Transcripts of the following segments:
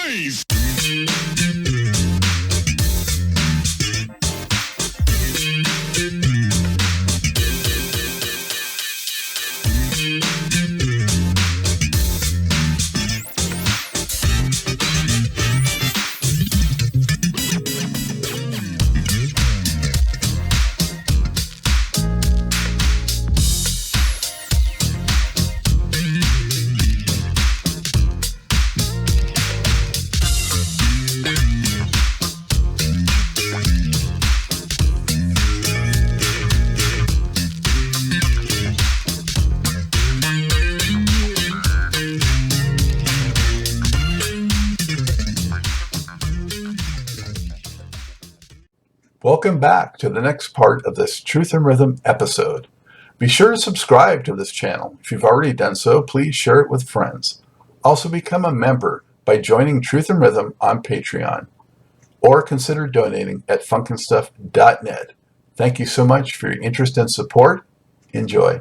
noise. Welcome back to the next part of this Truth and Rhythm episode. Be sure to subscribe to this channel. If you've already done so, please share it with friends. Also become a member by joining Truth and Rhythm on Patreon, or consider donating at funkinstuff.net. Thank you so much for your interest and support. Enjoy.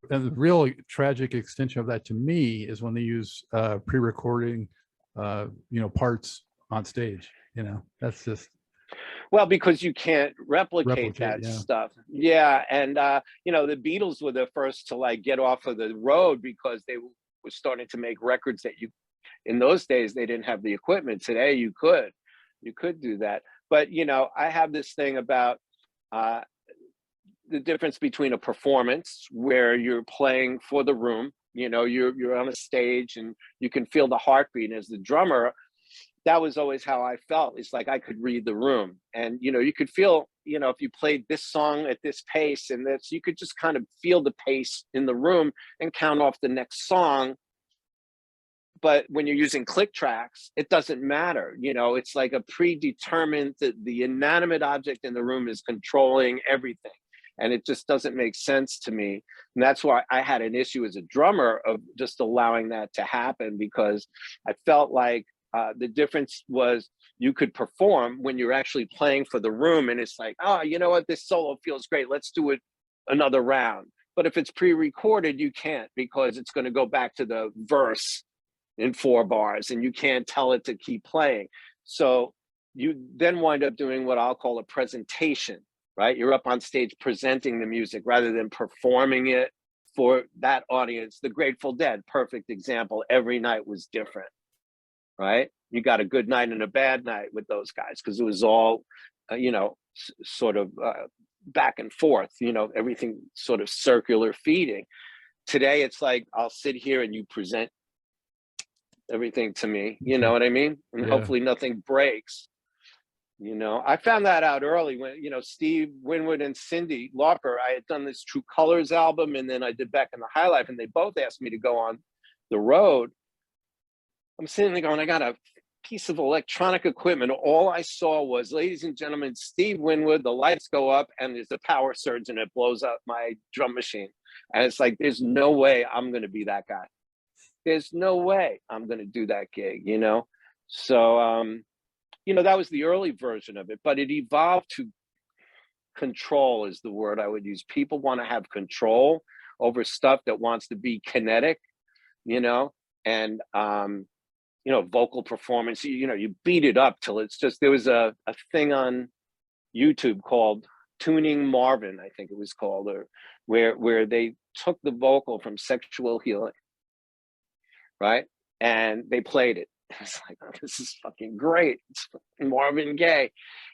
And the real tragic extension of that to me is when they use pre-recording, parts on stage. That's just. Well, because you can't replicate that stuff. Yeah. And, the Beatles were the first to get off of the road because they were starting to make records that in those days, they didn't have the equipment. Today, you could do that. But, I have this thing about the difference between a performance where you're playing for the room, you're on a stage and you can feel the heartbeat. And as the drummer, that was always how I felt. It's like I could read the room, and you could feel, if you played this song at this pace and this, you could just kind of feel the pace in the room and count off the next song. But when you're using click tracks, it doesn't matter. It's like a predetermined, the inanimate object in the room is controlling everything. And it just doesn't make sense to me. And that's why I had an issue as a drummer of just allowing that to happen, because I felt like the difference was you could perform when you're actually playing for the room, and it's like, oh, you know what, this solo feels great, let's do it another round. But if it's pre-recorded, you can't, because it's going to go back to the verse in 4 bars and you can't tell it to keep playing. So you then wind up doing what I'll call a presentation, right? You're up on stage presenting the music rather than performing it for that audience. The Grateful Dead, perfect example. Every night was different. Right? You got a good night and a bad night with those guys because it was all, sort of back and forth, everything sort of circular feeding. Today, it's like, I'll sit here and you present everything to me, you know what I mean? And hopefully nothing breaks. I found that out early when, Steve Winwood and Cyndi Lauper, I had done this True Colors album, and then I did Back in the High Life, and they both asked me to go on the road. I'm sitting there going, I got a piece of electronic equipment. All I saw was, ladies and gentlemen, Steve Winwood, the lights go up and there's a power surge and it blows up my drum machine. And it's like, there's no way I'm going to be that guy. There's no way I'm going to do that gig, So, that was the early version of it, but it evolved to control is the word I would use. People want to have control over stuff that wants to be kinetic, and, vocal performance, you beat it up till it's just, there was a thing on YouTube called Tuning Marvin, I think it was called, or where they took the vocal from Sexual Healing, right? And they played it. It's like, oh, this is fucking great. It's fucking Marvin Gaye.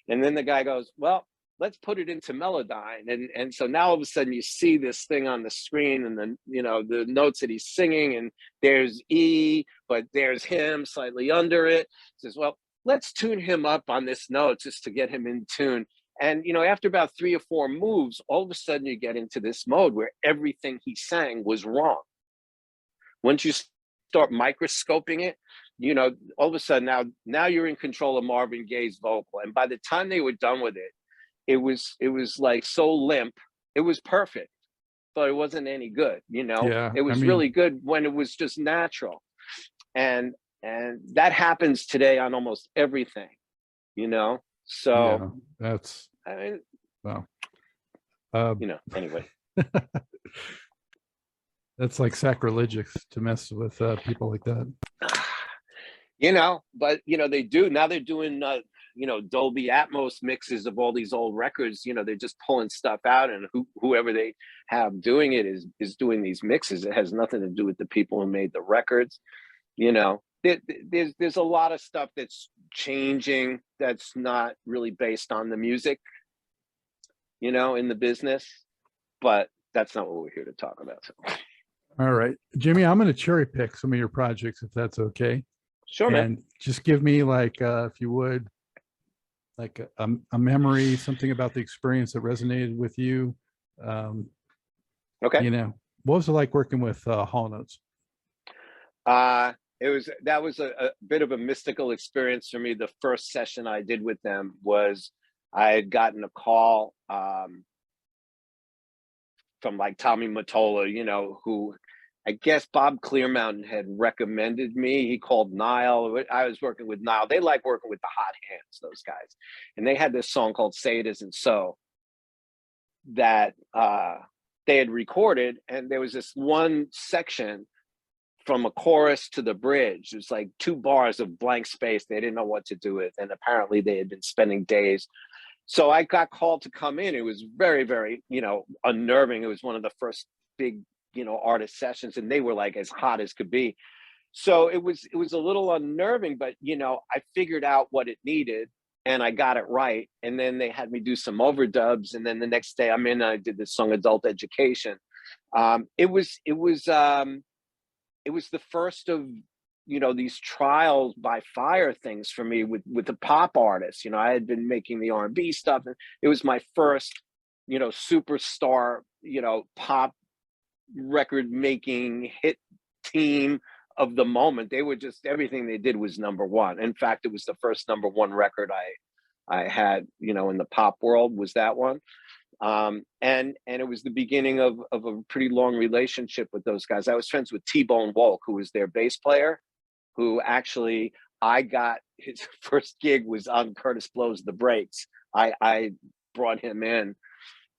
And then the guy goes, well, let's put it into Melodyne. And so now all of a sudden you see this thing on the screen, and then, the notes that he's singing, and there's E, but there's him slightly under it. Says, well, let's tune him up on this note just to get him in tune. And, after about 3 or 4 moves, all of a sudden you get into this mode where everything he sang was wrong. Once you start microscoping it, all of a sudden now you're in control of Marvin Gaye's vocal. And by the time they were done with it, it was like so limp. It was perfect, but it wasn't any good, It was really good when it was just natural. And that happens today on almost everything, So that's, I mean, wow. Anyway. That's like sacrilegious to mess with people like that. You know, but you know, they do now. They're doing you know, Dolby Atmos mixes of all these old records. You know, they're just pulling stuff out, and whoever they have doing it is doing these mixes. It has nothing to do with the people who made the records. You know, there's a lot of stuff that's changing that's not really based on the music, you know, in the business, but that's not what we're here to talk about. So. All right, Jimmy, I'm going to cherry pick some of your projects if that's okay. Sure, man. And just give me like, if you would, like a memory, something about the experience that resonated with you. Okay. You know, what was it like working with Hall Notes? That was a bit of a mystical experience for me. The first session I did with them was I had gotten a call from like Tommy Mottola, you know, who I guess Bob Clearmountain had recommended me. He called Nile. I was working with Nile. They like working with the hot hands, those guys. And they had this song called Say It Isn't So that they had recorded. And there was this one section from a chorus to the bridge. It was like 2 bars of blank space. They didn't know what to do with. And apparently they had been spending days. So I got called to come in. It was very, very, you know, unnerving. It was one of the first big, you know, artist sessions, and they were like as hot as could be. So it was a little unnerving, but you know, I figured out what it needed and I got it right. And then they had me do some overdubs. And then the next day I'm in, I did this song Adult Education. It was the first of, you know, these trials by fire things for me with the pop artists. You know, I had been making the R&B stuff, and it was my first, you know, superstar, you know, pop record making hit team of the moment. They were just, everything they did was number one. In fact, it was the first number one record I had, you know, in the pop world, was that one. And it was the beginning of a pretty long relationship with those guys. I was friends with T-Bone Walk, who was their bass player, who actually I got his first gig was on Kurtis Blows the Brakes. I brought him in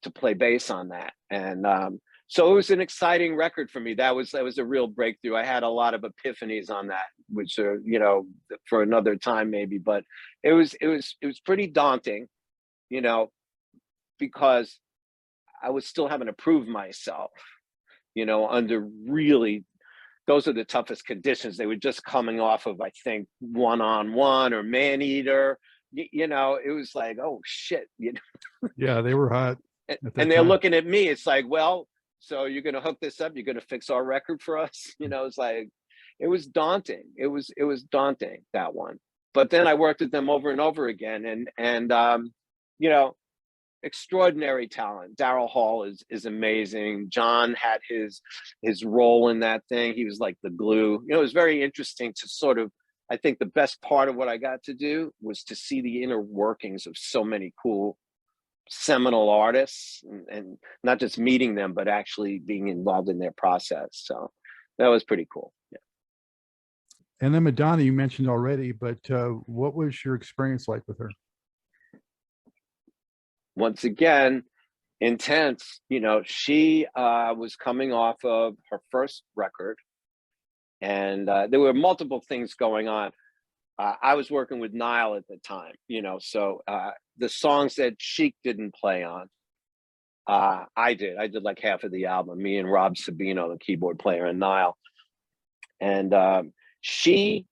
to play bass on that. And so it was an exciting record for me. That was a real breakthrough. I had a lot of epiphanies on that, which are, you know, for another time maybe, but it was pretty daunting, you know, because I was still having to prove myself, you know, under really, those are the toughest conditions. They were just coming off of, I think, One on One or Man Eater. You know, it was like, oh shit, you know. Yeah, they were hot. And they're looking at me. It's like, well, so you're going to hook this up? You're going to fix our record for us? You know, it's like, it was daunting. It was daunting, that one. But then I worked with them over and over again, and you know, extraordinary talent. Daryl Hall is amazing. John had his role in that thing. He was like the glue. You know, it was very interesting to sort of, I think the best part of what I got to do was to see the inner workings of so many cool seminal artists, and not just meeting them, but actually being involved in their process. So that was pretty cool. Yeah. And then Madonna, you mentioned already, but what was your experience like with her? Once again, intense. You know, she was coming off of her first record, and there were multiple things going on. I was working with Nile at the time, you know, so the songs that Chic didn't play on, I did like half of the album, me and Rob Sabino, the keyboard player in Nile. And she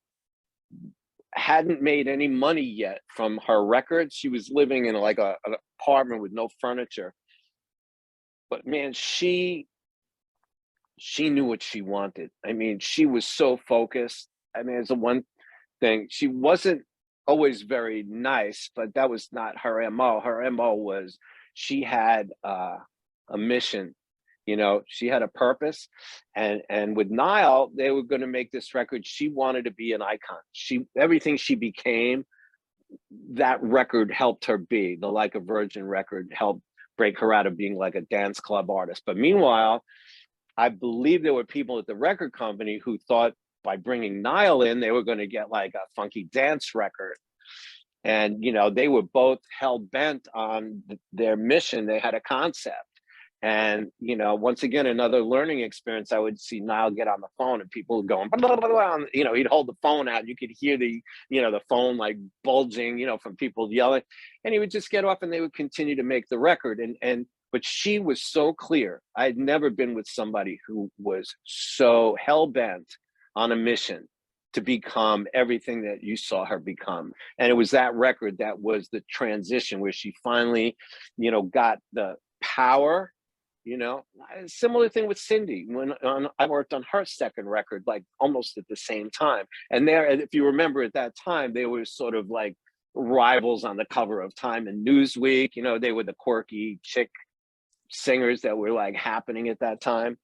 hadn't made any money yet from her records. She was living in like an apartment with no furniture. But man, she knew what she wanted. I mean, she was so focused. I mean, it's the one thing, she wasn't always very nice, but that was not her MO. Her MO was she had a mission, you know, she had a purpose. And with Nile, they were going to make this record. She wanted to be an icon. Everything she became, that record helped her be. The Like a Virgin record helped break her out of being like a dance club artist. But meanwhile, I believe there were people at the record company who thought by bringing Nile in, they were going to get like a funky dance record. And, you know, they were both hell bent on their mission. They had a concept. And, you know, once again, another learning experience, I would see Nile get on the phone and people going, blah, blah, blah, blah, you know, he'd hold the phone out. You could hear the, you know, the phone like bulging, you know, from people yelling. And he would just get off and they would continue to make the record. But she was so clear. I'd never been with somebody who was so hell-bent on a mission to become everything that you saw her become. And it was that record that was the transition where she finally, you know, got the power. You know, similar thing with Cyndi when I worked on her second record, like almost at the same time. And there, if you remember at that time, they were sort of like rivals on the cover of Time and Newsweek. You know, they were the quirky chick singers that were like happening at that time.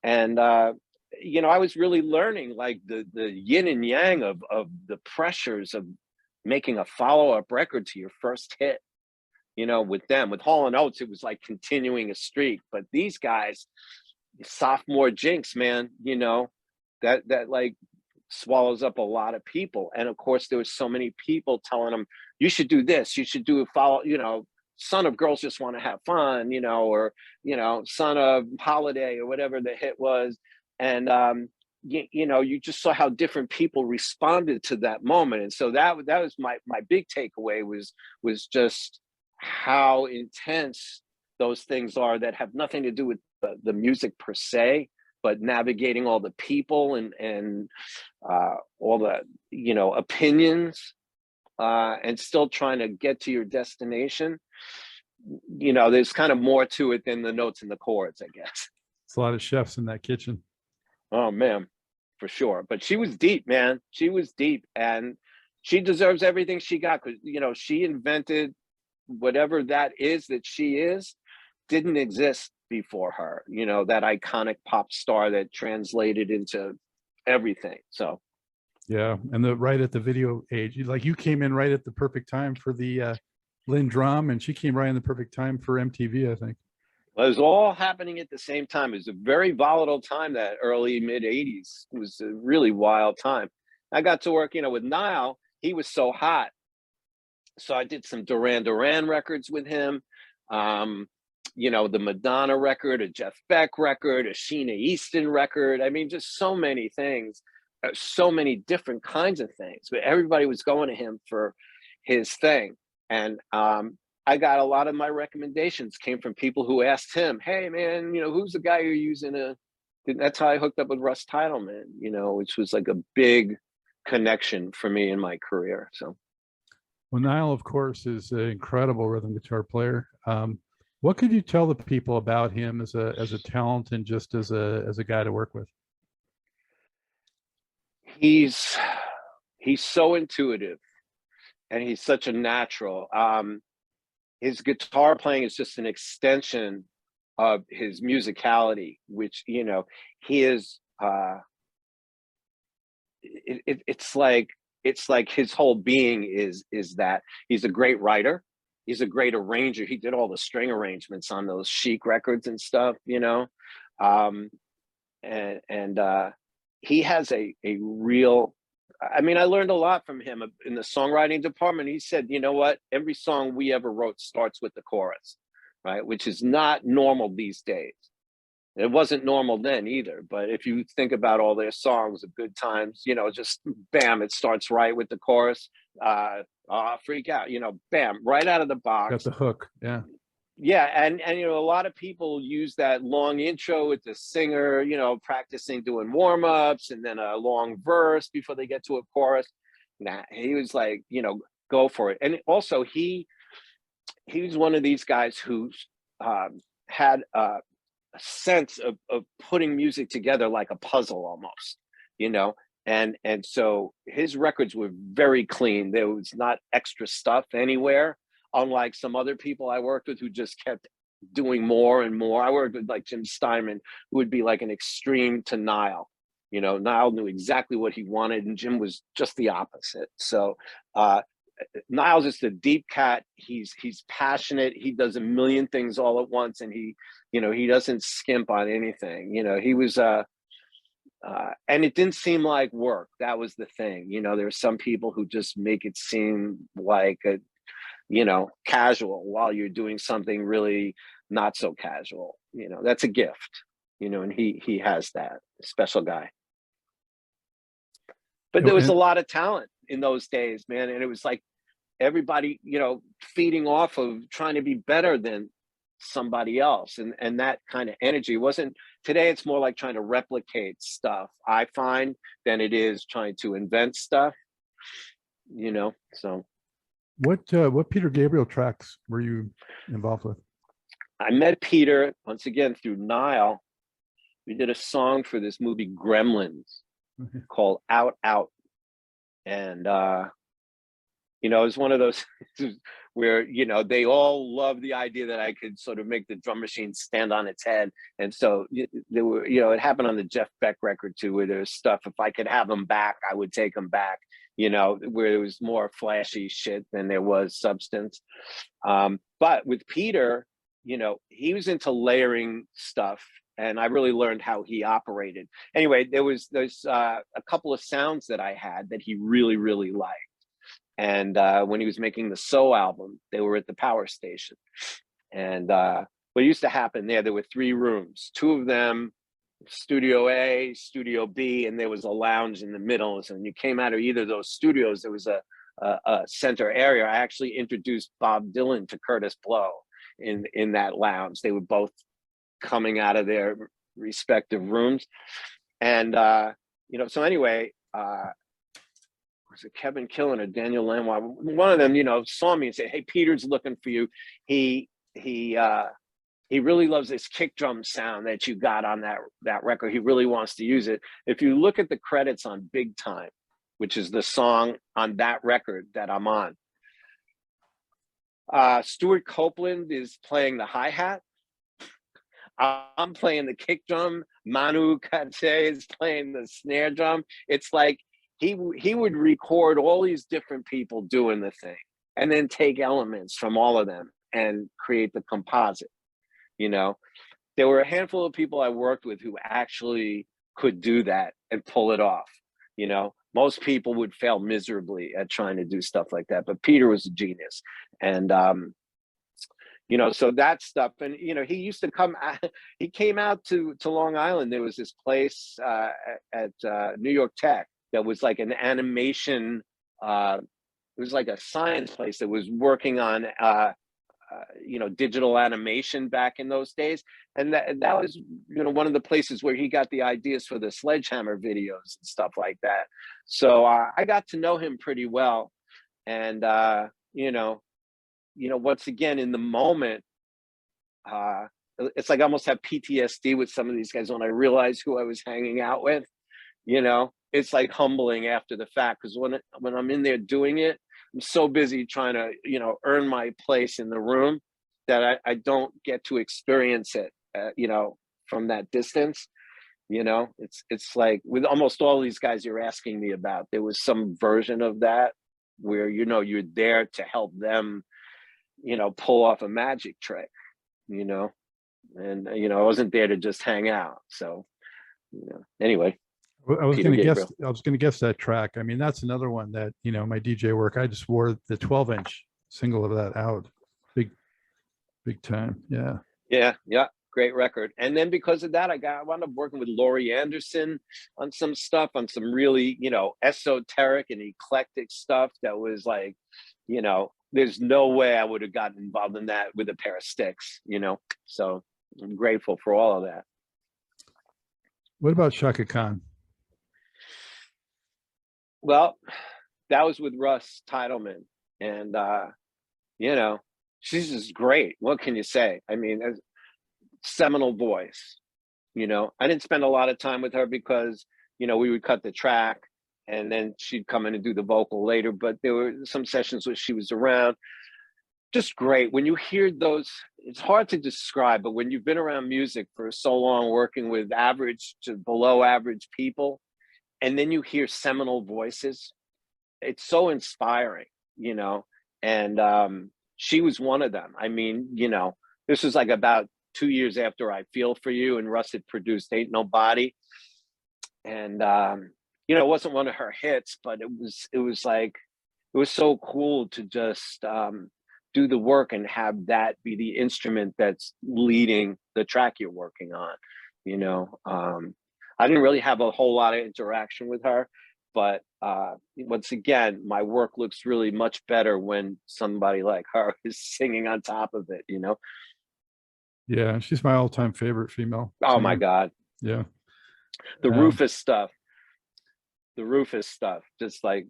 And, you know, I was really learning like the yin and yang of the pressures of making a follow-up record to your first hit. You know, with them, with Hall & Oates, it was like continuing a streak. But these guys, sophomore jinx, man, you know, that like swallows up a lot of people. And of course, there was so many people telling them, you should do this, you should do a follow, you know, son of Girls Just Want to Have Fun, you know, or, you know, son of Holiday or whatever the hit was. And, you know, you just saw how different people responded to that moment. And so that was my big takeaway was just how intense those things are that have nothing to do with the music per se, but navigating all the people and all the, you know, opinions and still trying to get to your destination. You know, there's kind of more to it than the notes and the chords, I guess. It's a lot of chefs in that kitchen. Oh, man, for sure. But she was deep, man. She was deep, and she deserves everything she got because, you know, she invented whatever that is that she is, didn't exist before her, you know, that iconic pop star that translated into everything. So yeah, and right at the video age, like you came in right at the perfect time for the Lynn Drum, and she came right in the perfect time for MTV, I think. Well, it was all happening at the same time. It was a very volatile time, that early mid 80s. It was a really wild time. I got to work, you know, with Nile. He was so hot. So I did some Duran records with him, you know, the Madonna record, a Jeff Beck record, a Sheena Easton record. I mean, just so many things, so many different kinds of things. But everybody was going to him for his thing. And I got a lot of my recommendations came from people who asked him, hey, man, you know, who's the guy you're using? That's how I hooked up with Russ Titleman, you know, which was like a big connection for me in my career. So. Well, Nile, of course, is an incredible rhythm guitar player. What could you tell the people about him as a talent and just as a guy to work with? He's so intuitive, and he's such a natural. His guitar playing is just an extension of his musicality, which, you know, he is. It's like his whole being is that he's a great writer. He's a great arranger. He did all the string arrangements on those Chic records and stuff, you know. He has a real, I mean, I learned a lot from him in the songwriting department. He said, you know what, every song we ever wrote starts with the chorus, right? Which is not normal these days. It wasn't normal then either, but if you think about all their songs of good times, you know, just bam, it starts right with the chorus. Freak Out, you know, bam, right out of the box. Got the hook, yeah. Yeah, and you know, a lot of people use that long intro with the singer, you know, practicing doing warm-ups and then a long verse before they get to a chorus. Nah, he was like, you know, go for it. And also he was one of these guys who had a sense of putting music together like a puzzle almost, you know, and so his records were very clean. There was not extra stuff anywhere, unlike some other people I worked with who just kept doing more and more. I worked with like Jim Steinman, who would be like an extreme to Nile. You know, Nile knew exactly what he wanted and Jim was just the opposite. So Nile's just a deep cat. He's passionate. He does a million things all at once, and he, you know, he doesn't skimp on anything. You know, he was and it didn't seem like work. That was the thing. You know, there are some people who just make it seem like a, you know, casual while you're doing something really not so casual. You know, that's a gift, you know, and he has that, special guy. But there was a lot of talent in those days, man. And it was like everybody, you know, feeding off of trying to be better than somebody else. And that kind of energy wasn't, today it's more like trying to replicate stuff, I find, than it is trying to invent stuff, you know. So what Peter Gabriel tracks were you involved with? I met Peter once again through Nile. We did a song for this movie Gremlins called Out Out. And you know, it was one of those where, you know, they all loved the idea that I could sort of make the drum machine stand on its head. And so there were, you know, it happened on the Jeff Beck record too, where there's stuff, if I could have them back, I would take them back, you know, where it was more flashy shit than there was substance. But with Peter, you know, he was into layering stuff, and I really learned how he operated. Anyway, there's a couple of sounds that I had that he really, really liked. And when he was making the So album, they were at the power station. And what used to happen there were 3 rooms, 2 of them, Studio A, Studio B, and there was a lounge in the middle. So when you came out of either of those studios, there was a center area. I actually introduced Bob Dylan to Kurtis Blow in that lounge. They were both coming out of their respective rooms. And, you know, so anyway, was it Kevin Killen or Daniel Lanois? One of them, you know, saw me and said, "Hey, Peter's looking for you. He really loves this kick drum sound that you got on that record. He really wants to use it." If you look at the credits on Big Time, which is the song on that record that I'm on, Stuart Copeland is playing the hi-hat. I'm playing the kick drum. Manu Katché is playing the snare drum. It's like he would record all these different people doing the thing and then take elements from all of them and create the composite. You know, there were a handful of people I worked with who actually could do that and pull it off. You know, most people would fail miserably at trying to do stuff like that, but Peter was a genius. And you know, so that stuff. And you know, he used to come, he came out to Long Island. There was this place at New York Tech that was like an animation, it was like a science place that was working on you know, digital animation back in those days. And that was, you know, one of the places where he got the ideas for the Sledgehammer videos and stuff like that. So I got to know him pretty well. And you know, once again, in the moment, it's like I almost have PTSD with some of these guys when I realize who I was hanging out with. You know, it's like humbling after the fact, because when I'm in there doing it, I'm so busy trying to, you know, earn my place in the room that I don't get to experience it, you know, from that distance. You know, it's like with almost all these guys you're asking me about, there was some version of that where, you know, you're there to help them, you know, pull off a magic trick, you know, and, you know, I wasn't there to just hang out. So, you know, anyway. I was going to guess that track. I mean, that's another one that, you know, my DJ work, I just wore the 12-inch single of that out. Big time. Yeah. Yeah. Great record. And then because of that, I wound up working with Laurie Anderson on some stuff, on some really, you know, esoteric and eclectic stuff that was like, you know, there's no way I would have gotten involved in that with a pair of sticks, you know. So I'm grateful for all of that. What about Chaka Khan? Well, that was with Russ Titleman. And, you know, she's just great. What can you say? I mean, seminal voice, you know. I didn't spend a lot of time with her because, you know, we would cut the track and then she'd come in and do the vocal later. But there were some sessions where she was around. Just great. When you hear those, it's hard to describe, but when you've been around music for so long, working with average to below average people, and then you hear seminal voices, it's so inspiring, you know. And she was one of them. I mean, you know, this was like about 2 years after I Feel For You, and Russ had produced Ain't Nobody. And, you know, it wasn't one of her hits, but it was like, it was so cool to just do the work and have that be the instrument that's leading the track you're working on. You know, I didn't really have a whole lot of interaction with her, but once again, my work looks really much better when somebody like her is singing on top of it, you know? Yeah, she's my all-time favorite female Oh singer. my God. Yeah. The Rufus stuff just like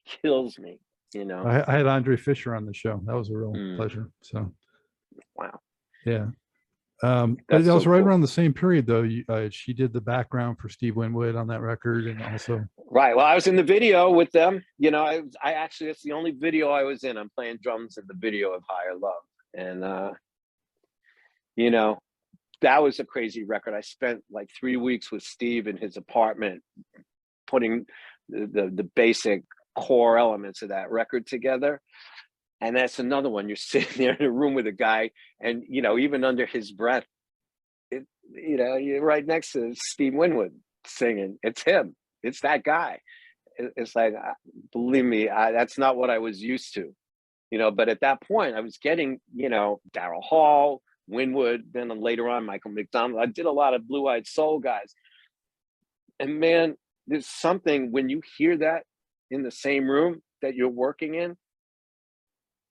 kills me, you know? I had Andre Fisher on the show. That was a real pleasure. So, wow. Yeah. But that was right around the same period, though. She did the background for Steve Winwood on that record, and also. Right. Well, I was in the video with them. You know, I actually, it's the only video I was in. I'm playing drums in the video of Higher Love. And, you know, that was a crazy record. I spent like 3 weeks with Steve in his apartment, putting the basic core elements of that record together. And that's another one. You're sitting there in a room with a guy, and, you know, even under his breath, you know, you're right next to Steve Winwood singing. It's him. It's that guy. It's like, believe me, that's not what I was used to, you know. But at that point, I was getting, you know, Daryl Hall, Winwood, then later on, Michael McDonald. I did a lot of Blue Eyed Soul guys. And man, there's something when you hear that in the same room that you're working in,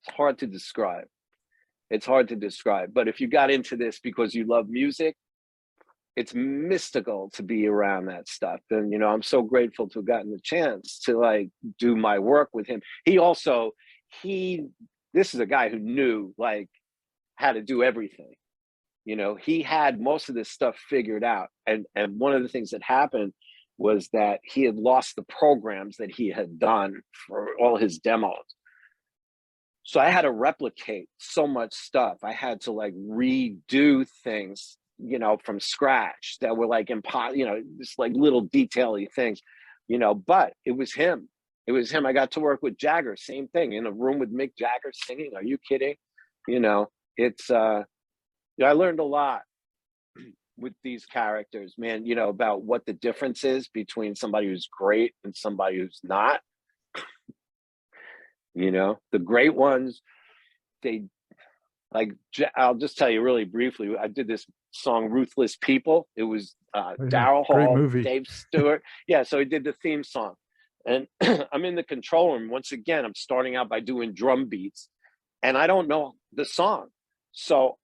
it's hard to describe. It's hard to describe. But if you got into this because you love music, it's mystical to be around that stuff. And, you know, I'm so grateful to have gotten the chance to like do my work with him. This is a guy who knew like how to do everything. You know, he had most of this stuff figured out. And one of the things that happened was that he had lost the programs that he had done for all his demos. So I had to replicate so much stuff. I had to like redo things, you know, from scratch that were like you know, just like little detail-y things, you know, but it was him. It was him. I got to work with Jagger, same thing, in a room with Mick Jagger singing. Are you kidding? You know, it's, I learned a lot with these characters, man, you know, about what the difference is between somebody who's great and somebody who's not. You know, the great ones, they like, I'll just tell you really briefly, I did this song, Ruthless People. It was Daryl Hall, Dave Stewart. Yeah, so he did the theme song. And I'm in the control room. Once again, I'm starting out by doing drum beats, and I don't know the song. So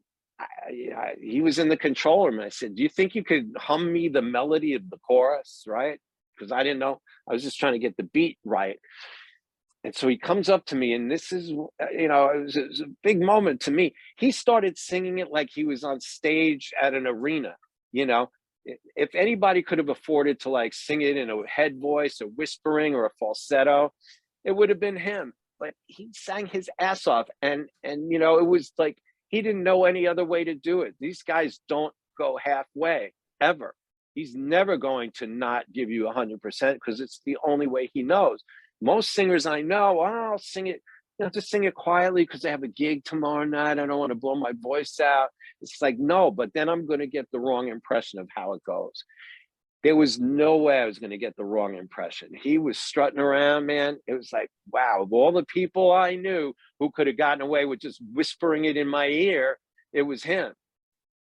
he was in the control room, and I said, do you think you could hum me the melody of the chorus, right? Because I didn't know. I was just trying to get the beat right. And so he comes up to me, and this is, you know, it was a big moment to me. He started singing it like he was on stage at an arena. You know, if anybody could have afforded to like sing it in a head voice or whispering or a falsetto, it would have been him. But he sang his ass off, and you know, it was like he didn't know any other way to do it. These guys don't go halfway ever. He's never going to not give you 100% because it's the only way he knows. Most singers I know, I'll sing it, you know, just sing it quietly because I have a gig tomorrow night. I don't want to blow my voice out. It's like, no, but then I'm going to get the wrong impression of how it goes. There was no way I was going to get the wrong impression. He was strutting around, man. It was like, wow, of all the people I knew who could have gotten away with just whispering it in my ear, it was him.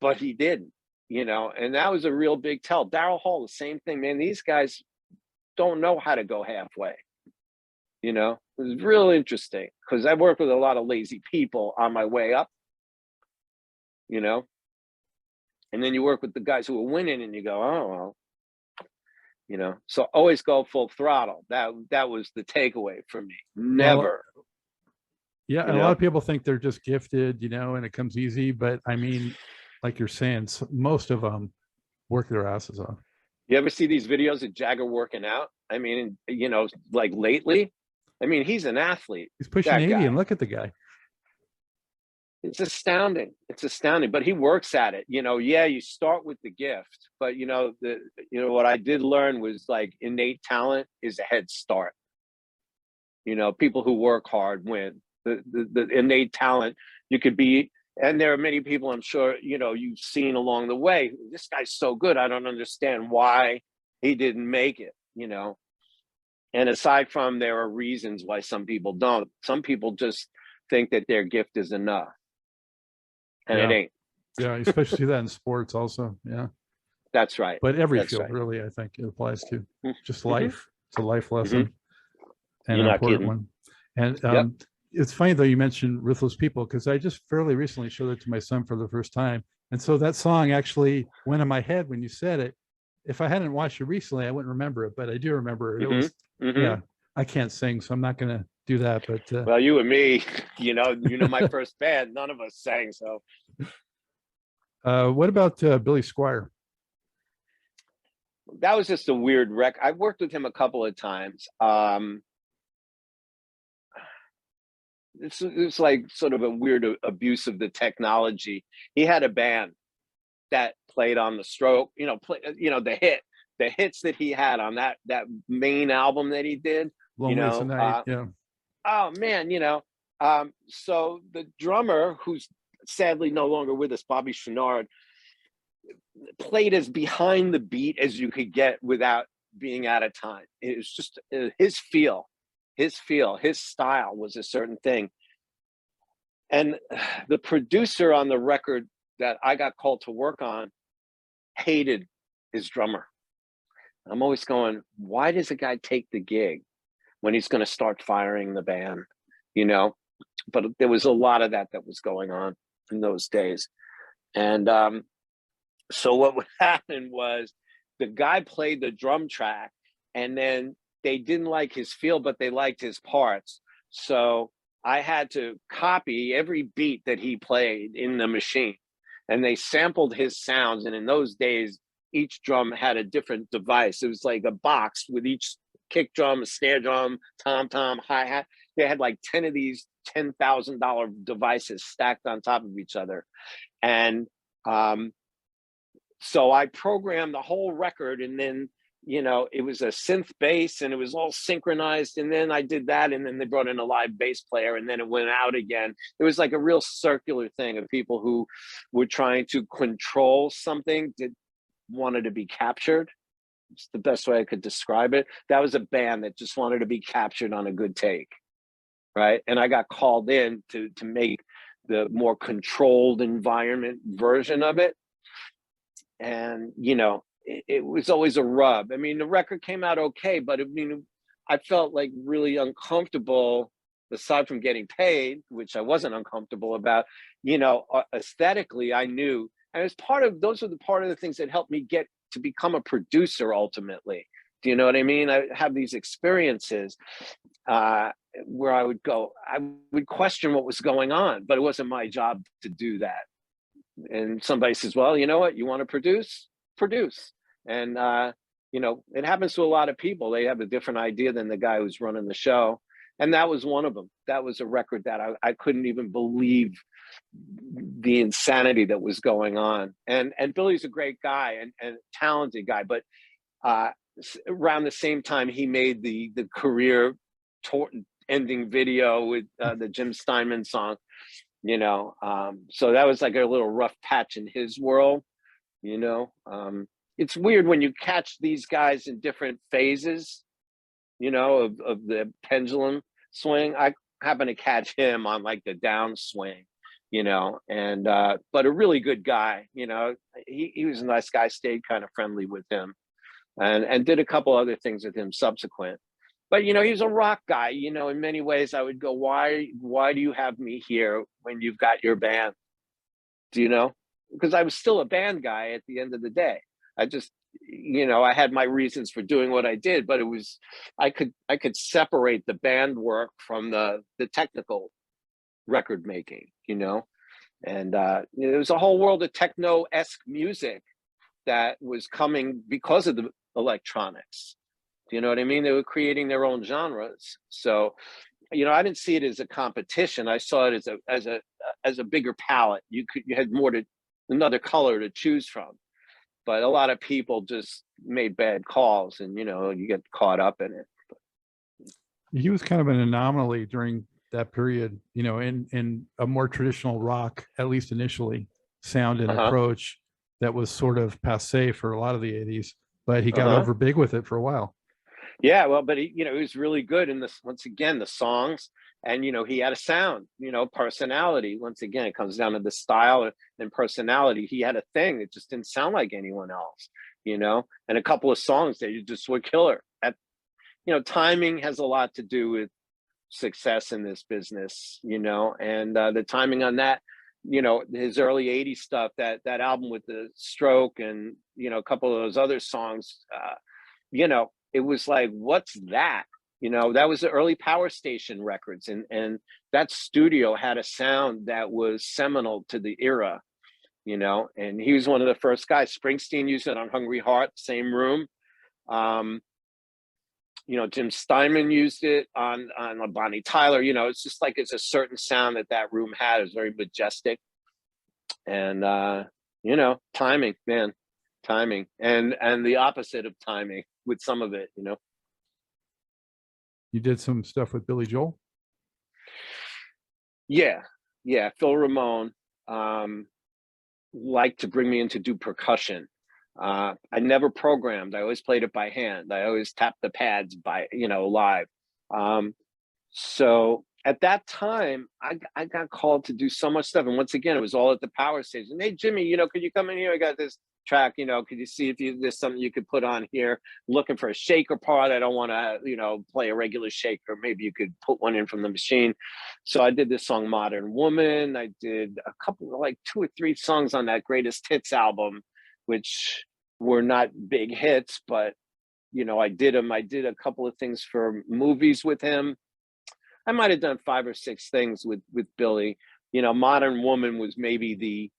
But he didn't, you know, and that was a real big tell. Daryl Hall, the same thing, man. These guys don't know how to go halfway. You know, it was real interesting because I worked with a lot of lazy people on my way up, you know, and then you work with the guys who are winning and you go, oh, well, you know, so always go full throttle. That was the takeaway for me. Never. Well, yeah. A lot of people think they're just gifted, you know, and it comes easy. But I mean, like you're saying, most of them work their asses off. You ever see these videos of Jagger working out? I mean, you know, like lately, I mean, he's an athlete. He's pushing 80 and look at the guy. It's astounding. It's astounding, but he works at it. You know, yeah, you start with the gift, but you know, what I did learn was like innate talent is a head start. You know, people who work hard win. The innate talent, you could be, and there are many people I'm sure, you know, you've seen along the way. This guy's so good. I don't understand why he didn't make it, you know. And aside from there are reasons why some people don't. Some people just think that their gift is enough, and Yeah. it ain't. Yeah, especially see that in sports also. Yeah. That's right. But every That's field right. really, I think it applies to just Mhm. life. It's a life lesson and You're an not important kidding. one. And Yep. it's funny though you mentioned Ruthless People, because I just fairly recently showed it to my son for the first time. And so that song actually went in my head when you said it. If I hadn't watched it recently, I wouldn't remember it, but I do remember it. It was, yeah, I can't sing, so I'm not going to do that. But well, you and me, you know, my first band, none of us sang. So what about Billy Squire? that was just a weird wreck. I've worked with him a couple of times. It's like sort of a weird abuse of the technology. He had a band that played on the stroke, the hits that he had on that main album that he did. Lonely Tonight, yeah. Oh man, so the drummer, who's sadly no longer with us, Bobby Chenard, played as behind the beat as you could get without being out of time. It was just his style was a certain thing. And the producer on the record that I got called to work on hated his drummer. I'm always going, why does a guy take the gig when he's going to start firing the band? But there was a lot of that was going on in those days. And so what would happen was the guy played the drum track, and then they didn't like his feel, but they liked his parts. So I had to copy every beat that he played in the machine, and they sampled his sounds. And in those days, each drum had a different device. It was like a box with each kick drum, a snare drum, tom-tom, hi-hat. They had like 10 of these $10,000 devices stacked on top of each other. And so I programmed the whole record, and then, it was a synth bass and it was all synchronized. And then I did that, and then they brought in a live bass player, and then it went out again. It was like a real circular thing of people who were trying to control something that wanted to be captured. It's the best way I could describe it. That was a band that just wanted to be captured on a good take, right? And I got called in to make the more controlled environment version of it. And, it was always a rub. I mean, the record came out okay, but I felt like really uncomfortable, aside from getting paid, which I wasn't uncomfortable about. Aesthetically, I knew, and as those were the part of the things that helped me get to become a producer ultimately. Do you know what I mean? I have these experiences where I would question what was going on, but it wasn't my job to do that. And somebody says, well, you know what, you want to produce. And, it happens to a lot of people. They have a different idea than the guy who's running the show. And that was one of them. That was a record that I couldn't even believe the insanity that was going on. And Billy's a great guy and talented guy, but around the same time, he made the career ending video with the Jim Steinman song, so that was like a little rough patch in his world. It's weird when you catch these guys in different phases, of the pendulum swing. I happen to catch him on like the downswing, and but a really good guy. He was a nice guy, stayed kind of friendly with him, and did a couple other things with him subsequent. But he's a rock guy. In many ways, I would go, why do you have me here when you've got your band? Because I was still a band guy at the end of the day. I just, I had my reasons for doing what I did, but it was, I could separate the band work from the technical record making, and there was a whole world of techno-esque music that was coming because of the electronics. Do you know what I mean? They were creating their own genres. So, I didn't see it as a competition. I saw it as a bigger palette. You had another color to choose from. But a lot of people just made bad calls, and you get caught up in it. He was kind of an anomaly during that period, in a more traditional rock, at least initially, sound and approach that was sort of passé for a lot of the 80s, but he got over big with it for a while. Yeah, well, but he, he was really good in this, once again, the songs, and he had a sound, personality. Once again, it comes down to the style and personality. He had a thing that just didn't sound like anyone else, and a couple of songs that just were killer. Timing has a lot to do with success in this business, and the timing on that, his early 80s stuff, that album with the stroke and, a couple of those other songs, it was like, what's that? That was the early Power Station records. And that studio had a sound that was seminal to the era, and he was one of the first guys. Springsteen used it on Hungry Heart, same room. Jim Steinman used it on Bonnie Tyler. It's just like, it's a certain sound that room had. It was very majestic. And, timing, man, timing, and the opposite of timing with some of it, You did some stuff with Billy Joel? Yeah. Phil Ramone liked to bring me in to do percussion. I never programmed. I always played it by hand. I always tapped the pads by, live. So at that time, I got called to do so much stuff. And once again, it was all at the Power Station. Hey, Jimmy, could you come in here? I got this track, could you see if there's something you could put on here? Looking for a shaker part. I don't want to, play a regular shaker. Maybe you could put one in from the machine. So I did this song, Modern Woman. I did a couple, like 2 or 3 songs on that Greatest Hits album, which were not big hits, but, I did them. I did a couple of things for movies with him. I might have done 5 or 6 things with Billy. Modern Woman was maybe the,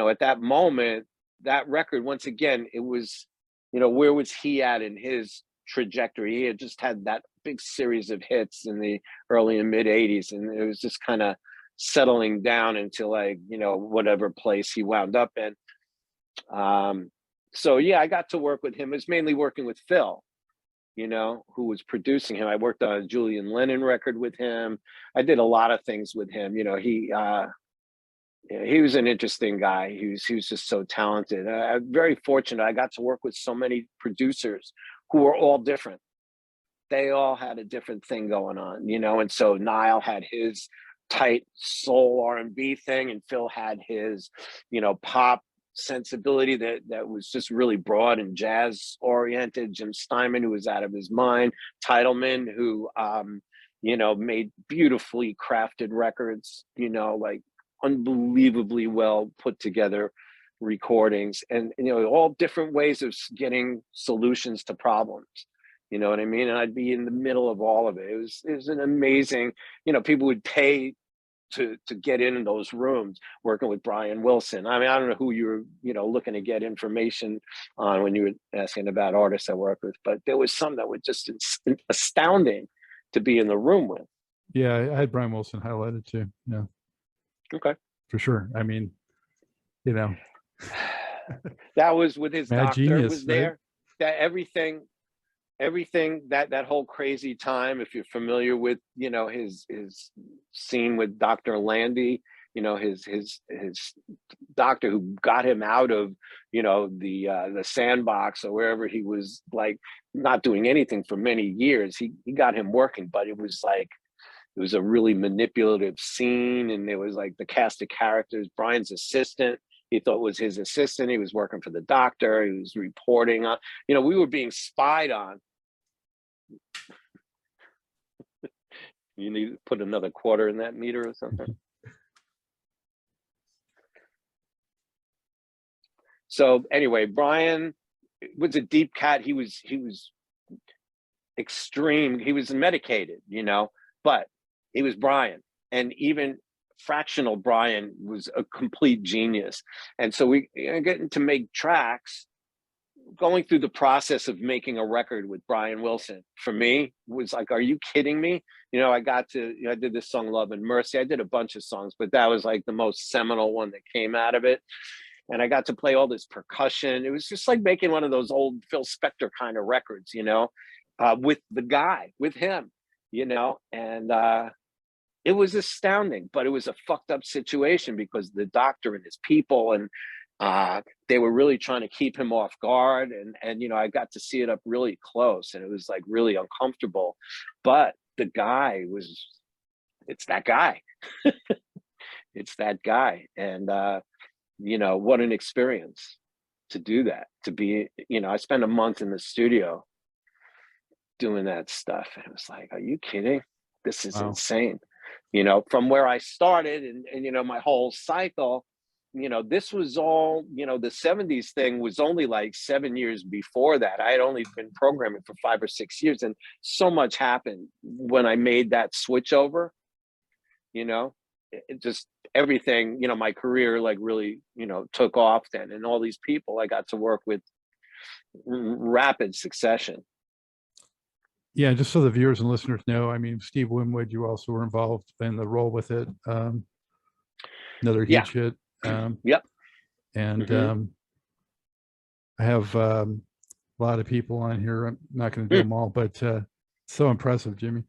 at that moment, that record, once again, it was, where was he at in his trajectory? He had just had that big series of hits in the early and mid 80s. And it was just kind of settling down into, like, whatever place he wound up in. So yeah, I got to work with him. It was mainly working with Phil, who was producing him. I worked on a Julian Lennon record with him. I did a lot of things with him. He was an interesting guy. He was just so talented. I'm very fortunate. I got to work with so many producers who were all different. They all had a different thing going on, and so Nile had his tight soul R&B thing, and Phil had his, pop sensibility that was just really broad and jazz oriented. Jim Steinman, who was out of his mind. Titleman, who made beautifully crafted records, like unbelievably well put together recordings, and all different ways of getting solutions to problems. You know what I mean? And I'd be in the middle of all of it. It was an amazing, people would pay to get in those rooms working with Brian Wilson. I mean, I don't know who you were, looking to get information on when you were asking about artists I work with, but there was some that were just astounding to be in the room with. Yeah, I had Brian Wilson highlighted too. Yeah. Okay. For sure. I mean, that was with his Mad doctor genius, was there. Right? That everything that whole crazy time, if you're familiar with his scene with Dr. Landy, his doctor who got him out of the sandbox or wherever he was, like, not doing anything for many years. He got him working, but it was a really manipulative scene, and there was like the cast of characters. Brian's assistant, he thought was his assistant. He was working for the doctor. He was reporting on, we were being spied on. You need to put another quarter in that meter or something. So anyway, Brian was a deep cat. He was extreme. He was medicated, but he was Brian. And even fractional Brian was a complete genius. And so we getting to make tracks. Going through the process of making a record with Brian Wilson, for me, was like, are you kidding me? I did this song, Love and Mercy. I did a bunch of songs, but that was like the most seminal one that came out of it. And I got to play all this percussion. It was just like making one of those old Phil Spector kind of records, with the guy, with him, and it was astounding, but it was a fucked up situation because the doctor and his people, and they were really trying to keep him off guard, and I got to see it up really close, and it was like really uncomfortable. But the guy it's that guy. It's that guy. And what an experience to do that, to be, I spent a month in the studio doing that stuff. And it was like, are you kidding? This is insane. From where I started and my whole cycle, this was all, the 70s thing was only like 7 years before that. I had only been programming for 5 or 6 years, and so much happened when I made that switch over, it just everything, my career like really, took off then, and all these people I got to work with rapid succession. Yeah, just so the viewers and listeners know, I mean, Steve Winwood, you also were involved in the role with it. Another huge hit. Yep. And I have a lot of people on here. I'm not going to do them all, but so impressive, Jimmy.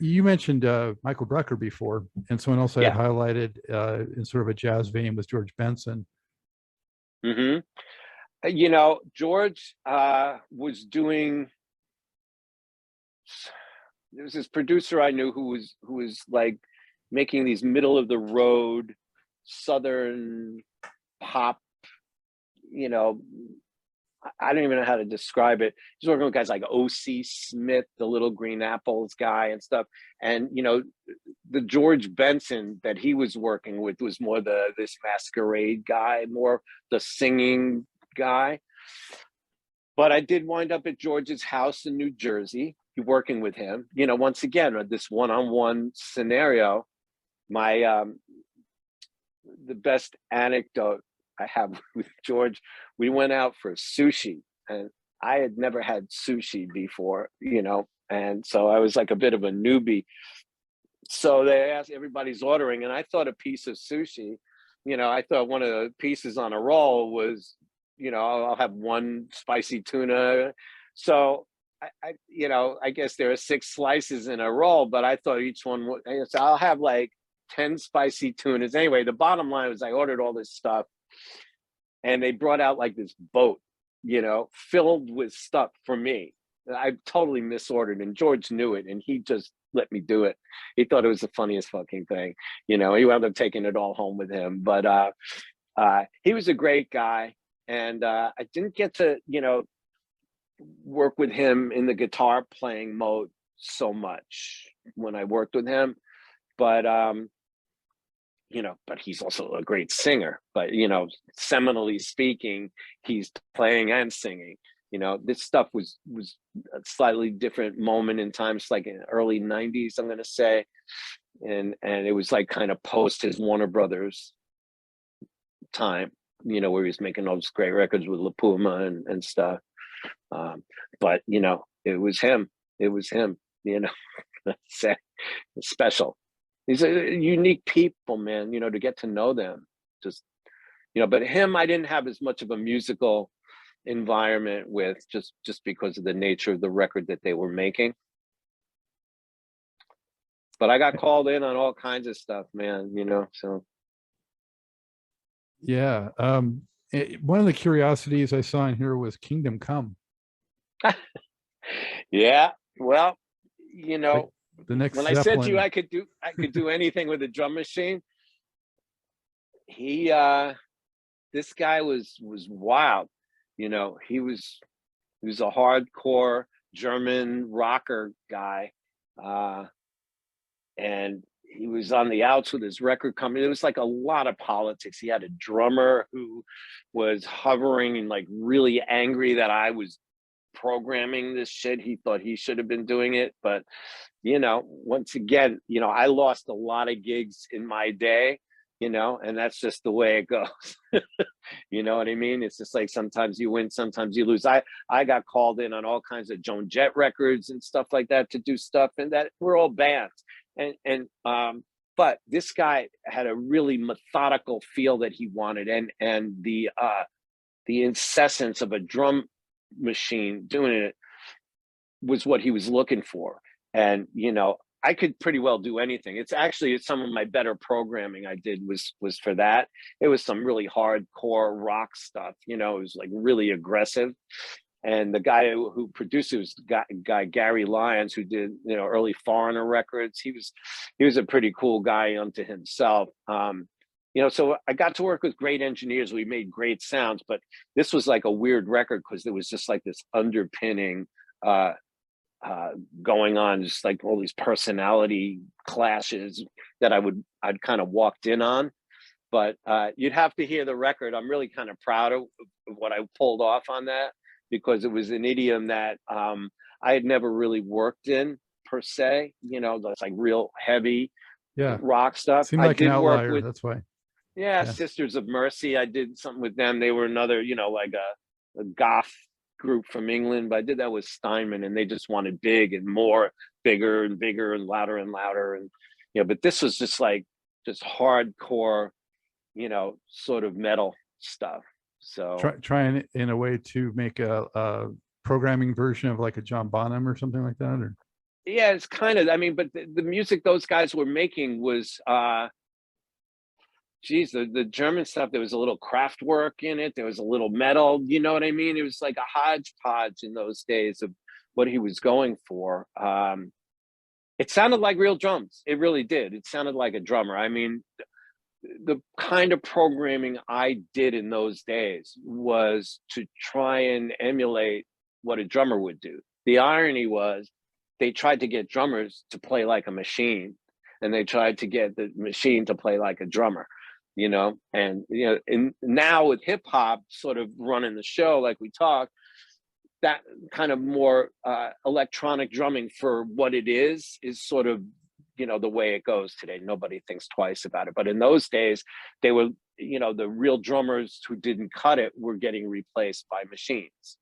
You mentioned Michael Brecker before, and someone else I had highlighted in sort of a jazz vein was George Benson. George was doing. There was this producer I knew who was like making these middle of the road Southern pop. I don't even know how to describe it. He's working with guys like O.C. Smith, the Little Green Apples guy and stuff. And, the George Benson that he was working with was more this Masquerade guy, more the singing guy. But I did wind up at George's house in New Jersey, working with him. Once again, this one-on-one scenario. My the best anecdote I have with George, we went out for sushi, and I had never had sushi before, and so I was like a bit of a newbie. So they asked, everybody's ordering, and I thought a piece of sushi, I thought one of the pieces on a roll was, I'll have one spicy tuna. So I guess there are 6 slices in a roll, but I thought each one would, so I'll have like 10 spicy tunas. Anyway, the bottom line was I ordered all this stuff, and they brought out like this boat, filled with stuff for me. I totally misordered, and George knew it, and he just let me do it. He thought it was the funniest fucking thing. He wound up taking it all home with him. But he was a great guy, and I didn't get to, work with him in the guitar playing mode so much when I worked with him. But but he's also a great singer. But seminally speaking, he's playing and singing. This stuff was a slightly different moment in time. It's like in the early 90s, I'm gonna say, and it was like kind of post his Warner Brothers time, where he was making all those great records with La Puma and stuff. But it was him. It was him. It's special. These are unique people, man. To get to know them, just But him, I didn't have as much of a musical environment with, just because of the nature of the record that they were making. But I got called in on all kinds of stuff, man. So. Yeah. One of the curiosities I saw in here was Kingdom Come. Yeah. Well, the next when Zeppelin. I said to you I could do anything with a drum machine, this guy was wild. He was a hardcore German rocker guy, and he was on the outs with his record company. It was like a lot of politics. He had a drummer who was hovering and like really angry that I was programming this shit. He thought he should have been doing it. But, once again, I lost a lot of gigs in my day, and that's just the way it goes. You know what I mean? It's just like sometimes you win, sometimes you lose. I got called in on all kinds of Joan Jett records and stuff like that to do stuff, and that we're all bands. But this guy had a really methodical feel that he wanted, and the incessance of a drum machine doing it was what he was looking for. And I could pretty well do anything. It's actually some of my better programming I did was for that. It was some really hardcore rock stuff, you know, it was like really aggressive. And the guy who produced it was guy Gary Lyons, who did, you know, early Foreigner records. He was a pretty cool guy unto himself. You know, so I got to work with great engineers. We made great sounds, but this was like a weird record because there was just like this underpinning going on, just like all these personality clashes that I'd kind of walked in on. But you'd have to hear the record. I'm really kind of proud of what I pulled off on that, because it was an idiom that I had never really worked in per se, you know, that's like real heavy rock stuff. Seemed like an outlier, that's why. Yeah, Sisters of Mercy, I did something with them. They were another, you know, like a goth group from England, but I did that with Steinman, and they just wanted big and more, bigger and bigger and louder. And, you know, but this was just like, just hardcore, you know, sort of metal stuff. So trying in a way to make a programming version of like a John Bonham or something like that, or yeah, it's kind of, I mean, but the music those guys were making was geez, the German stuff, there was a little craft work in it, there was a little metal, you know what I mean? It was like a hodgepodge in those days of what he was going for. It sounded like real drums. It really did. It sounded like a drummer. I mean, the kind of programming I did in those days was to try and emulate what a drummer would do. The irony was they tried to get drummers to play like a machine, and they tried to get the machine to play like a drummer, you know? And, you know, and now with hip hop sort of running the show, like we talked, that kind of more electronic drumming for what it is sort of, you know, the way it goes today. Nobody thinks twice about it. But in those days, they were, you know, the real drummers who didn't cut it were getting replaced by machines,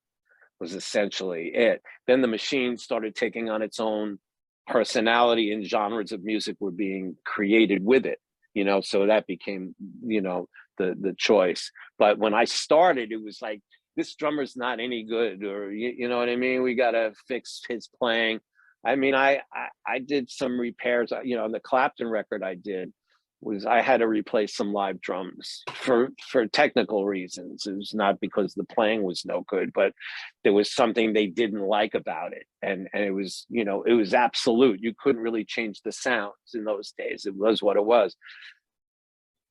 was essentially it. Then the machine started taking on its own personality, and genres of music were being created with it, you know, so that became, you know, the choice. But when I started, it was like, this drummer's not any good, or, you know what I mean? We got to fix his playing. I mean, I did some repairs, you know, on the Clapton record I did, was I had to replace some live drums for technical reasons. It was not because the playing was no good, but there was something they didn't like about it. And it was, you know, it was absolute. You couldn't really change the sounds in those days. It was what it was.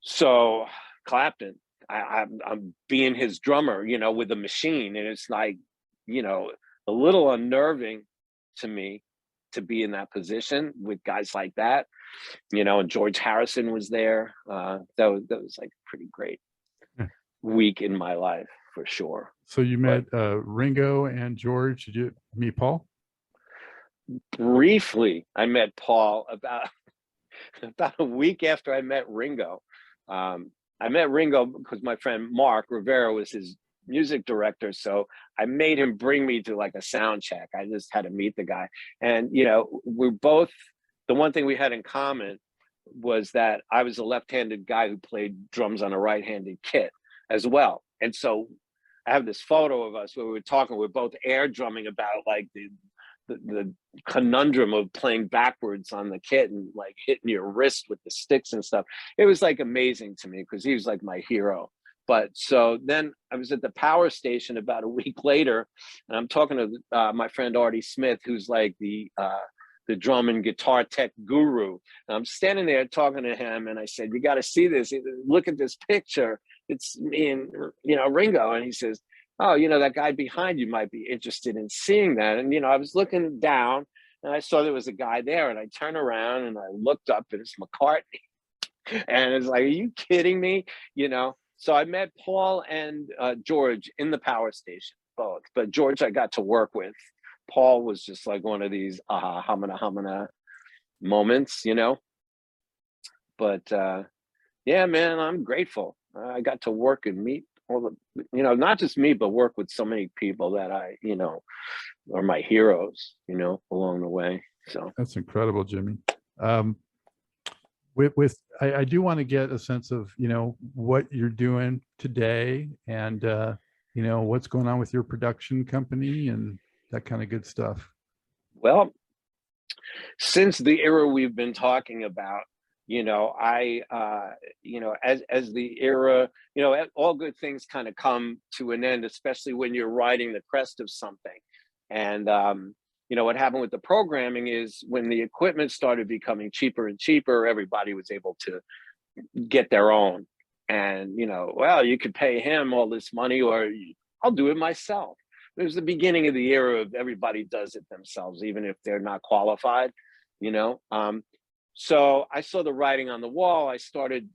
So Clapton, I'm being his drummer, you know, with a machine. And it's like, you know, a little unnerving to me to be in that position with guys like that, you know, and George Harrison was there. That was like a pretty great week in my life for sure. So you met Ringo and George. Did you meet Paul? Briefly, I met Paul about a week after I met Ringo. I met Ringo because my friend Mark Rivera was his music director, so I made him bring me to like a sound check. I just had to meet the guy, and you know, we're both, the one thing we had in common was that I was a left-handed guy who played drums on a right-handed kit as well. And so I have this photo of us where we were talking, we're both air drumming about like the conundrum of playing backwards on the kit and like hitting your wrist with the sticks and stuff. It was like amazing to me because he was like my hero. But so then I was at the power station about a week later, and I'm talking to my friend Artie Smith, who's like the drum and guitar tech guru. And I'm standing there talking to him, and I said, "You got to see this. Look at this picture. It's me and, you know, Ringo." And he says, "Oh, you know, that guy behind you might be interested in seeing that." And, you know, I was looking down and I saw there was a guy there, and I turned around and I looked up and it's McCartney. And it's like, are you kidding me? You know? So I met Paul and George in the power station, both. But George I got to work with. Paul was just like one of these hamana moments, you know? But yeah, man, I'm grateful. I got to work and meet all the, you know, not just me, but work with so many people that I, you know, are my heroes, you know, along the way. So that's incredible, Jimmy. I do want to get a sense of, you know, what you're doing today and, you know, what's going on with your production company and that kind of good stuff. Well, Since the era we've been talking about, as the era, all good things kind of come to an end, especially when you're riding the crest of something. And, what happened with the programming is when the equipment started becoming cheaper and cheaper, everybody was able to get their own. And, well, you could pay him all this money, or I'll do it myself. It was the beginning of the era of everybody does it themselves, even if they're not qualified, So I saw the writing on the wall. I started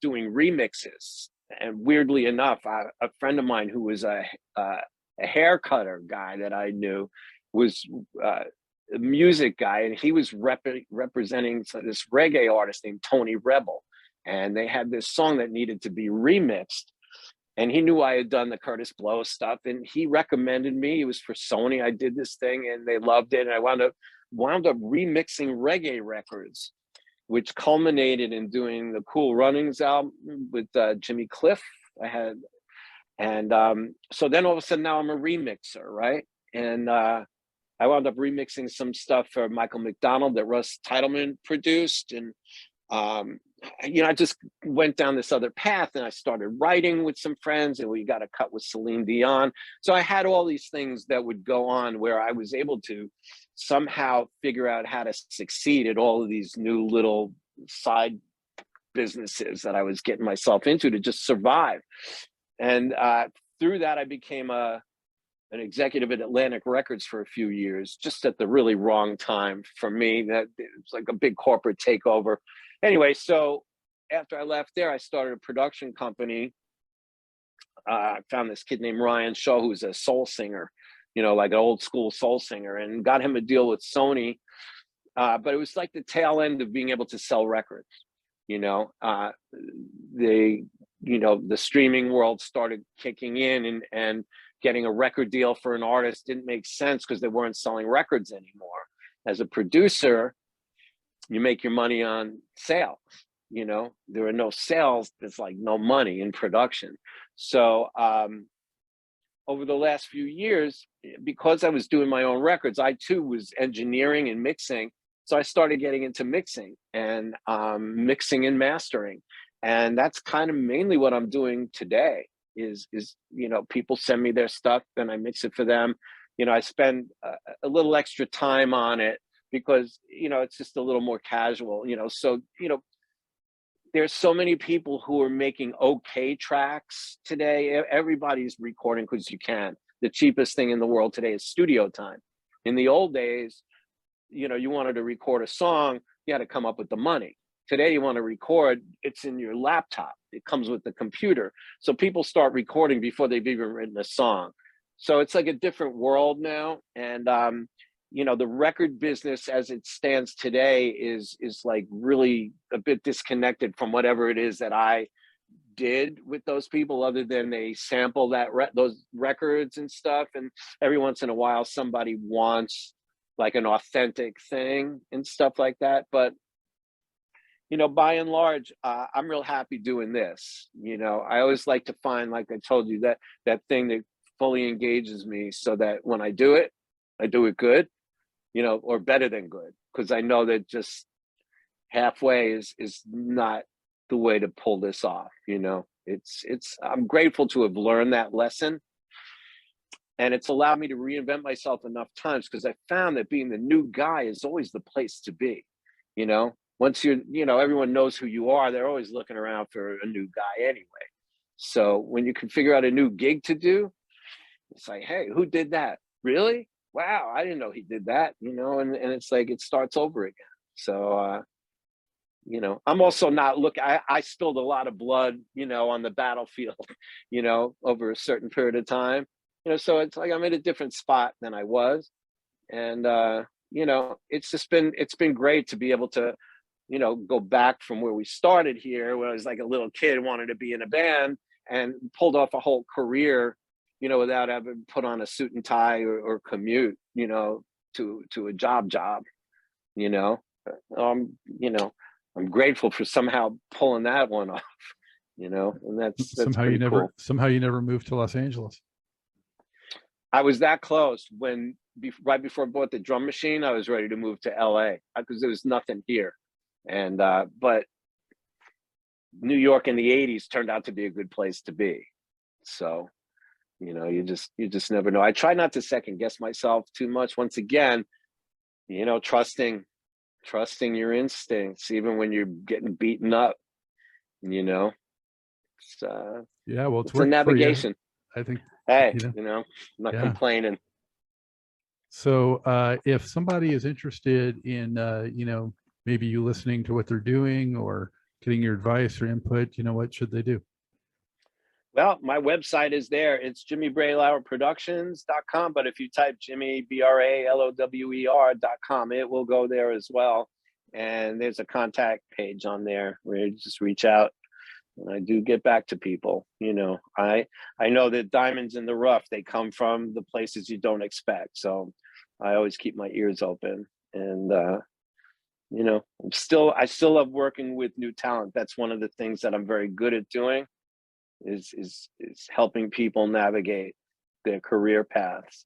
doing remixes. And weirdly enough, a friend of mine who was a hair cutter guy that I knew was a music guy, and he was representing this reggae artist named Tony Rebel. And they had this song that needed to be remixed. And he knew I had done the Kurtis Blow stuff, and he recommended me. It was for Sony. I did this thing, and they loved it. And I wound up remixing reggae records, which culminated in doing the Cool Runnings album with Jimmy Cliff. So then all of a sudden now I'm a remixer, right? And I wound up remixing some stuff for Michael McDonald that Russ Titleman produced. And I just went down this other path, and I started writing with some friends, and we got a cut with Celine Dion. So I had all these things that would go on where I was able to somehow figure out how to succeed at all of these new little side businesses that I was getting myself into to just survive. And through that, I became an executive at Atlantic Records for a few years, just at the really wrong time for me. That it was like a big corporate takeover. Anyway, so after I left there, I started a production company. I found this kid named Ryan Shaw, who's a soul singer, like an old school soul singer, and got him a deal with Sony. But it was like the tail end of being able to sell records. The streaming world started kicking in, and getting a record deal for an artist didn't make sense because they weren't selling records anymore. As a producer, you make your money on sales. There are no sales, there's like no money in production. So over the last few years, because I was doing my own records, I too was engineering and mixing. So I started getting into mixing and mastering. And that's kind of mainly what I'm doing today is people send me their stuff and I mix it for them. I spend a little extra time on it because, it's just a little more casual, so, there's so many people who are making okay tracks today. Everybody's recording because you can. The cheapest thing in the world today is studio time. In the old days, you wanted to record a song, you had to come up with the money. Today, you want to record, it's in your laptop. It comes with the computer. So people start recording before they've even written a song. So it's like a different world now. And, the record business as it stands today is like really a bit disconnected from whatever it is that I did with those people, other than they sample those records and stuff. And every once in a while, somebody wants like an authentic thing and stuff like that. But, by and large, I'm real happy doing this. I always like to find, like I told you, that thing that fully engages me so that when I do it good, or better than good. Because I know that just halfway is not the way to pull this off. I'm grateful to have learned that lesson. And it's allowed me to reinvent myself enough times, because I found that being the new guy is always the place to be. Once everyone knows who you are, they're always looking around for a new guy anyway. So when you can figure out a new gig to do, it's like, hey, who did that? Really? Wow, I didn't know he did that, and it's like it starts over again. So, I'm also not I spilled a lot of blood, on the battlefield, over a certain period of time, so it's like I'm in a different spot than I was. And, it's been great to be able to, go back from where we started here, when I was like a little kid, wanted to be in a band, and pulled off a whole career, without having put on a suit and tie or commute, to a job. I'm grateful for somehow pulling that one off, and that's somehow you never moved to Los Angeles. I was that close when right before I bought the drum machine. I was ready to move to LA because there was nothing here, and but New York in the '80s turned out to be a good place to be. So, you know, you just never know. I try not to second guess myself too much. Once again, you know, trusting your instincts, even when you're getting beaten up. You know, it's, yeah, well, it's a navigation. I think. Hey, You know, you know, I'm not complaining. So if somebody is interested in, you know, maybe you listening to what they're doing or getting your advice or input, you know, what should they do? Well, my website is there. It's jimmybralowerproductions.com. But if you type Jimmy, BRALOWER.com, it will go there as well. And there's a contact page on there where you just reach out. And I do get back to people. You know, I know that diamonds in the rough, they come from the places you don't expect. So I always keep my ears open. And you know, I still love working with new talent. That's one of the things that I'm very good at doing is helping people navigate their career paths.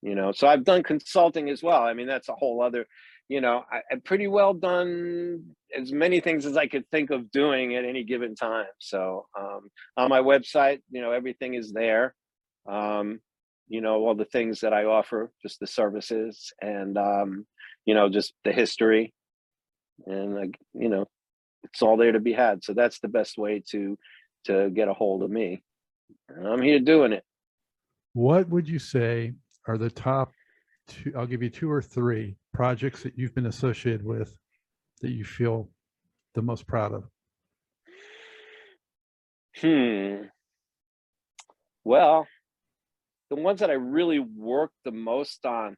You know, so I've done consulting as well. I mean, that's a whole other, you know, I've pretty well done as many things as I could think of doing at any given time. So on my website, you know, everything is there. You know, all the things that I offer, just the services and, you know, just the history. And, you know, it's all there to be had. So that's the best way to get a hold of me. And I'm here doing it. What would you say are the top two? I'll give you 2 or 3 projects that you've been associated with that you feel the most proud of. Well, the ones that I really worked the most on,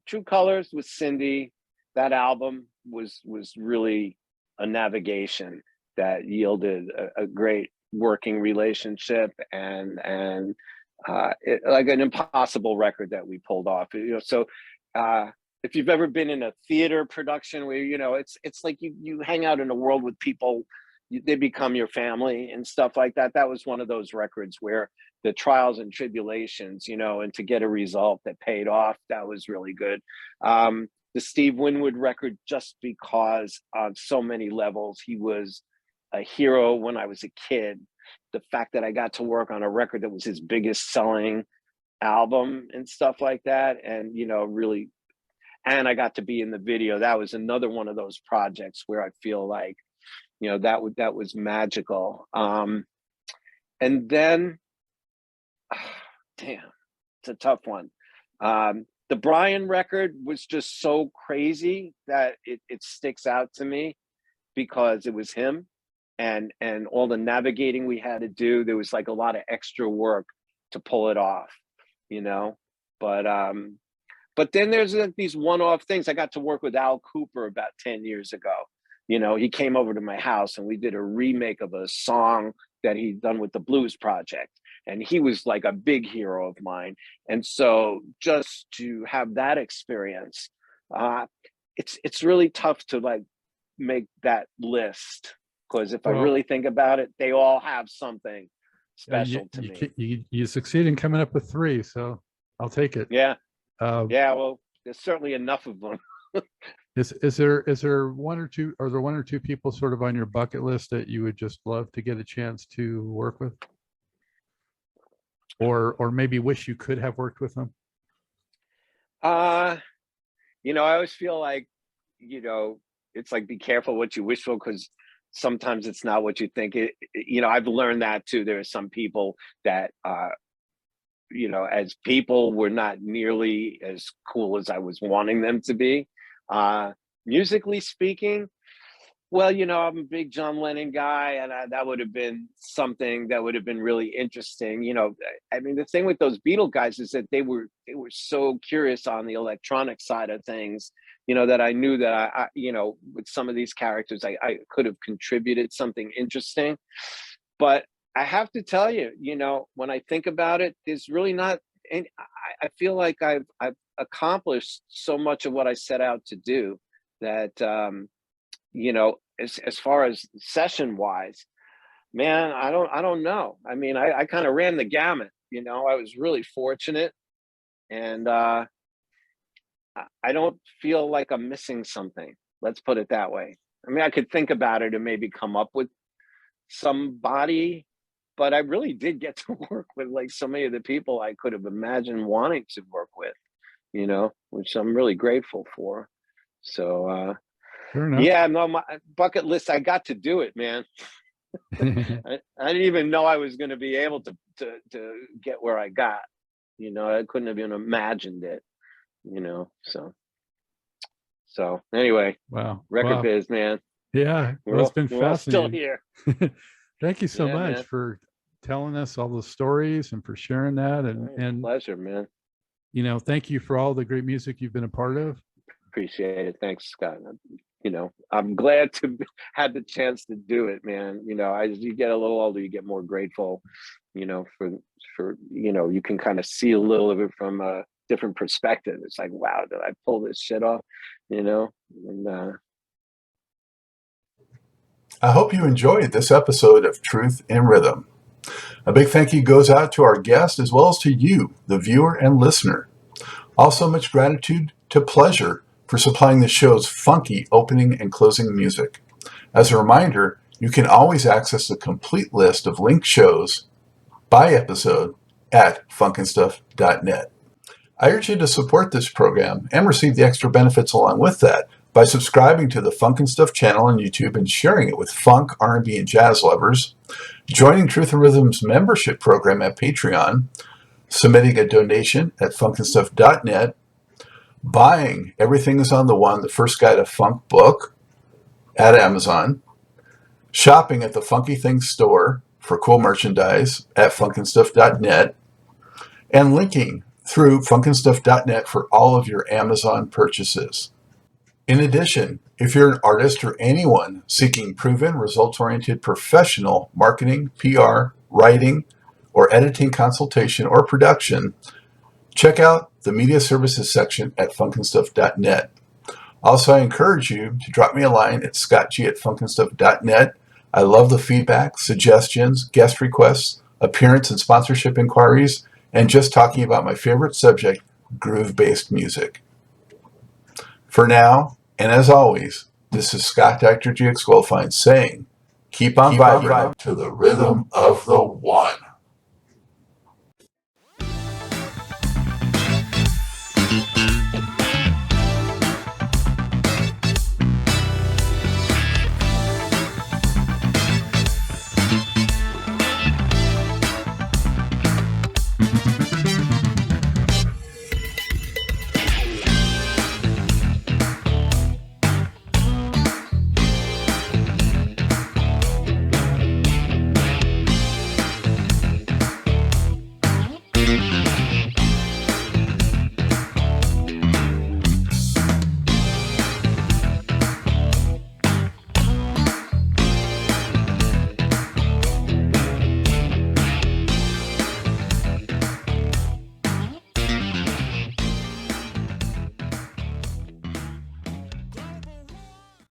True Colors with Cyndi. That album was really a navigation that yielded a great working relationship and like an impossible record that we pulled off. You know, so if you've ever been in a theater production where, you know, it's like you hang out in a world with people, they become your family and stuff like that. That was one of those records where the trials and tribulations, you know, and to get a result that paid off, that was really good. The Steve Winwood record, just because on so many levels, he was a hero when I was a kid. The fact that I got to work on a record that was his biggest selling album and stuff like that. And, you know, really, and I got to be in the video. That was another one of those projects where I feel like, you know, that was magical. And then, damn, it's a tough one. The Brian record was just so crazy that it sticks out to me because it was him and all the navigating we had to do. There was like a lot of extra work to pull it off, you know. But then there's like these one-off things. I got to work with Al Cooper about 10 years ago. You know, he came over to my house and we did a remake of a song that he'd done with the Blues Project. And he was like a big hero of mine. And so just to have that experience, it's really tough to like make that list. Because if I really think about it, they all have something special to me. You succeed in coming up with 3, so I'll take it. Yeah. Yeah, well, there's certainly enough of them. Is there one or two? Are there 1 or 2 people sort of on your bucket list that you would just love to get a chance to work with, or maybe wish you could have worked with them? You know, I always feel like, you know, it's like be careful what you wish for because sometimes it's not what you think. You know, I've learned that too. There are some people that, you know, as people were not nearly as cool as I was wanting them to be. Musically speaking, well, you know, I'm a big John Lennon guy, and that would have been something that would have been really interesting. You know, I mean, the thing with those Beatle guys is that they were so curious on the electronic side of things, you know, that I knew that I you know, with some of these characters, I could have contributed something interesting. But I have to tell you, you know, when I think about it, there's really not, and I feel like I've accomplished so much of what I set out to do that, you know, as far as session wise, Man, I don't know. I mean, I kind of ran the gamut, you know. I was really fortunate, and I don't feel like I'm missing something. Let's put it that way. I mean, I could think about it and maybe come up with somebody, but I really did get to work with like so many of the people I could have imagined wanting to work with, you know, which I'm really grateful for. So Fair enough. yeah, no, my bucket list, I got to do it, man. I didn't even know I was going to be able to get where I got. You know, I couldn't have even imagined it. You know, so anyway, Wow. record biz, man. Yeah, well, it's been We're all still fascinating. here. Thank you so Yeah, much man. for telling us all the stories and for sharing that. And Pleasure, man. you know, thank you for all the great music you've been a part of. Appreciate it. Thanks, Scott. You know, I'm glad to had the chance to do it, man. You know, as you get a little older, you get more grateful, you know, for you know, you can kind of see a little of it from a different perspective. It's like, wow, did I pull this shit off? You know, and I hope you enjoyed this episode of Truth in Rhythm. A big thank you goes out to our guest as well as to you, the viewer and listener. Also, much gratitude to Pleasure for supplying the show's funky opening and closing music. As a reminder, you can always access the complete list of linked shows by episode at funkandstuff.net. I urge you to support this program and receive the extra benefits along with that by subscribing to the Funk and Stuff channel on YouTube and sharing it with funk, R&B, and jazz lovers, joining Truth and Rhythm's membership program at Patreon, submitting a donation at funkandstuff.net, buying Everything is on the One, the First Guide to Funk book at Amazon, shopping at the Funky Things store for cool merchandise at funkandstuff.net, and linking through funkandstuff.net for all of your Amazon purchases. In addition, if you're an artist or anyone seeking proven, results-oriented professional marketing, PR, writing, or editing consultation or production, check out the media services section at funkandstuff.net. Also, I encourage you to drop me a line at scottg@funkandstuff.net. I love the feedback, suggestions, guest requests, appearance and sponsorship inquiries, and just talking about my favorite subject, groove-based music. For now, and as always, this is Scott Dr. GX Goldfine saying, keep on vibing to the rhythm of the one.